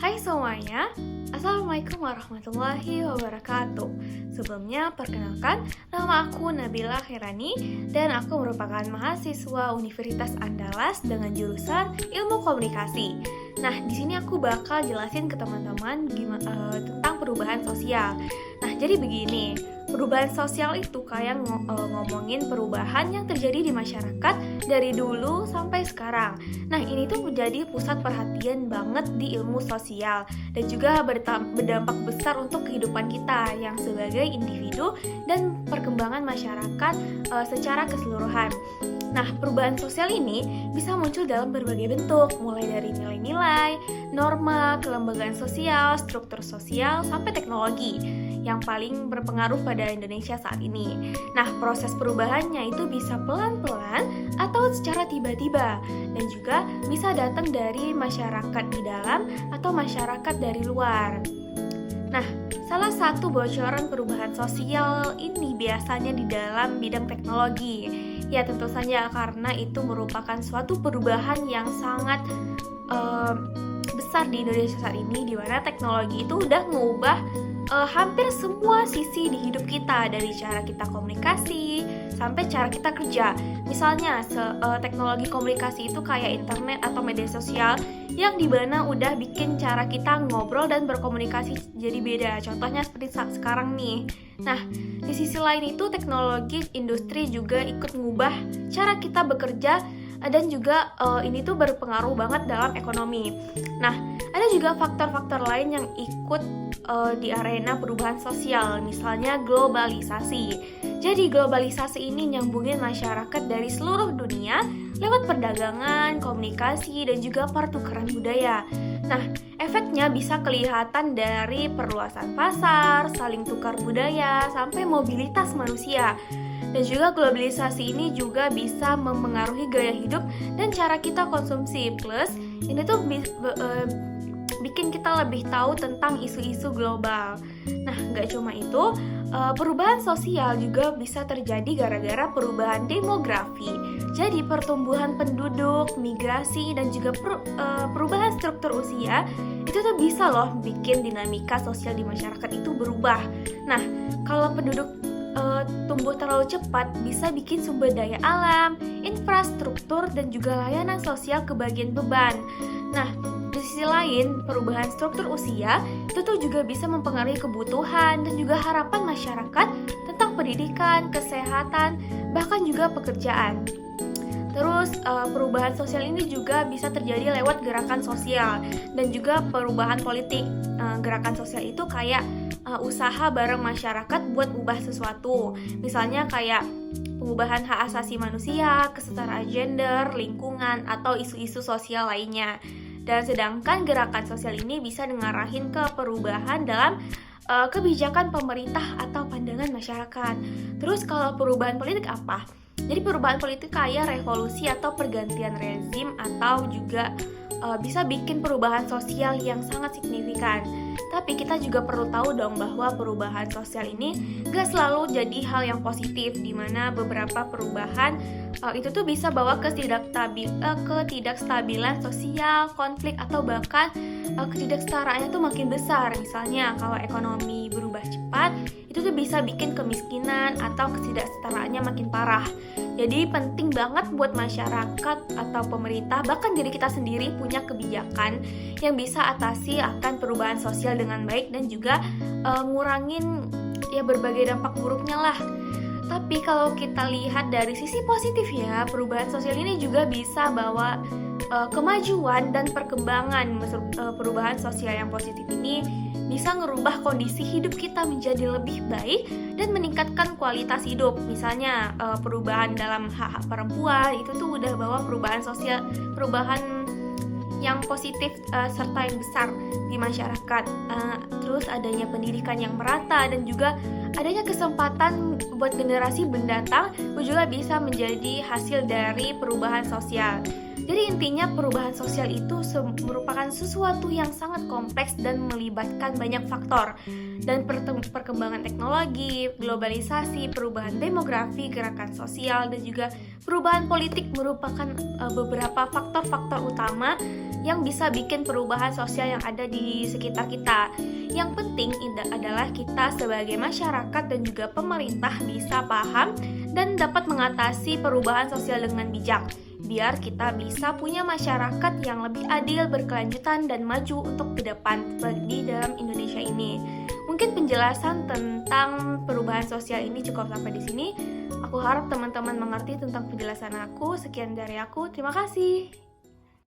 Hai semuanya, Assalamualaikum warahmatullahi wabarakatuh. Sebelumnya, perkenalkan, nama aku Nabila Khairani dan aku merupakan mahasiswa Universitas Andalas dengan jurusan Ilmu Komunikasi. Nah, di sini aku bakal jelasin ke teman-teman tentang perubahan sosial. Nah, jadi begini, perubahan sosial itu kayak ngomongin perubahan yang terjadi di masyarakat dari dulu sampai sekarang. Nah, ini tuh menjadi pusat perhatian banget di ilmu sosial dan juga berdampak besar untuk kehidupan kita yang sebagai individu dan perkembangan masyarakat secara keseluruhan. Nah, perubahan sosial ini bisa muncul dalam berbagai bentuk, mulai dari nilai-nilai, norma, kelembagaan sosial, struktur sosial, sampai teknologi yang paling berpengaruh pada Indonesia saat ini. Nah, proses perubahannya itu bisa pelan-pelan atau secara tiba-tiba dan juga bisa datang dari masyarakat di dalam atau masyarakat dari luar. Nah, salah satu bocoran perubahan sosial ini biasanya di dalam bidang teknologi. Ya, tentu saja karena itu merupakan suatu perubahan yang sangat besar di Indonesia saat ini, di mana teknologi itu udah mengubah hampir semua sisi di hidup kita, dari cara kita komunikasi sampai cara kita kerja. Misalnya teknologi komunikasi itu kayak internet atau media sosial yang dimana udah bikin cara kita ngobrol dan berkomunikasi jadi beda. Contohnya seperti saat sekarang nih. Nah, di sisi lain itu teknologi industri juga ikut mengubah cara kita bekerja dan juga ini tuh berpengaruh banget dalam ekonomi. Nah, ada juga faktor-faktor lain yang ikut di arena perubahan sosial, misalnya globalisasi. Jadi globalisasi ini nyambungin masyarakat dari seluruh dunia lewat perdagangan, komunikasi, dan juga pertukaran budaya. Nah, efeknya bisa kelihatan dari perluasan pasar, saling tukar budaya, sampai mobilitas manusia. Dan juga globalisasi ini juga bisa memengaruhi gaya hidup dan cara kita konsumsi. Plus, ini tuh bikin kita lebih tahu tentang isu-isu global. Nah, nggak cuma itu, perubahan sosial juga bisa terjadi gara-gara perubahan demografi. Jadi pertumbuhan penduduk, migrasi, dan juga perubahan struktur usia itu tuh bisa loh bikin dinamika sosial di masyarakat itu berubah. Nah, kalau penduduk tumbuh terlalu cepat bisa bikin sumber daya alam, infrastruktur, dan juga layanan sosial kebagian beban. Nah, di sisi lain, perubahan struktur usia itu tuh juga bisa mempengaruhi kebutuhan dan juga harapan masyarakat tentang pendidikan, kesehatan, bahkan juga pekerjaan. Terus perubahan sosial ini juga bisa terjadi lewat gerakan sosial dan juga perubahan politik. Gerakan sosial itu kayak usaha bareng masyarakat buat ubah sesuatu. Misalnya kayak pengubahan hak asasi manusia, kesetaraan gender, lingkungan, atau isu-isu sosial lainnya. Dan sedangkan gerakan sosial ini bisa ngarahin ke perubahan dalam kebijakan pemerintah atau pandangan masyarakat. Terus kalau perubahan politik apa? Jadi perubahan politik kayak revolusi atau pergantian rezim atau juga bisa bikin perubahan sosial yang sangat signifikan. Tapi kita juga perlu tahu dong bahwa perubahan sosial ini gak selalu jadi hal yang positif, di mana beberapa perubahan itu tuh bisa bawa ke ketidakstabilan sosial, konflik, atau bahkan ketidaksetaraannya tuh makin besar. Misalnya kalau ekonomi berubah cepat, itu tuh bisa bikin kemiskinan atau ketidaksetaraannya makin parah. Jadi penting banget buat masyarakat atau pemerintah, bahkan diri kita sendiri punya kebijakan yang bisa atasi akan perubahan sosial dengan baik dan juga ngurangin ya berbagai dampak buruknya lah. Tapi kalau kita lihat dari sisi positifnya, perubahan sosial ini juga bisa bawa kemajuan dan perkembangan. Perubahan sosial yang positif ini bisa ngerubah kondisi hidup kita menjadi lebih baik dan meningkatkan kualitas hidup. Misalnya perubahan dalam hak-hak perempuan itu tuh udah bawa perubahan sosial, perubahan yang positif serta yang besar di masyarakat. Terus adanya pendidikan yang merata dan juga adanya kesempatan buat generasi mendatang juga bisa menjadi hasil dari perubahan sosial. Jadi intinya perubahan sosial itu merupakan sesuatu yang sangat kompleks dan melibatkan banyak faktor. Dan perkembangan teknologi, globalisasi, perubahan demografi, gerakan sosial, dan juga perubahan politik merupakan beberapa faktor-faktor utama yang bisa bikin perubahan sosial yang ada di sekitar kita. Yang penting adalah kita sebagai masyarakat dan juga pemerintah bisa paham dan dapat mengatasi perubahan sosial dengan bijak, biar kita bisa punya masyarakat yang lebih adil, berkelanjutan, dan maju untuk ke depan di dalam Indonesia ini. Mungkin penjelasan tentang perubahan sosial ini cukup sampai di sini. Aku harap teman-teman mengerti tentang penjelasan aku. Sekian dari aku, terima kasih.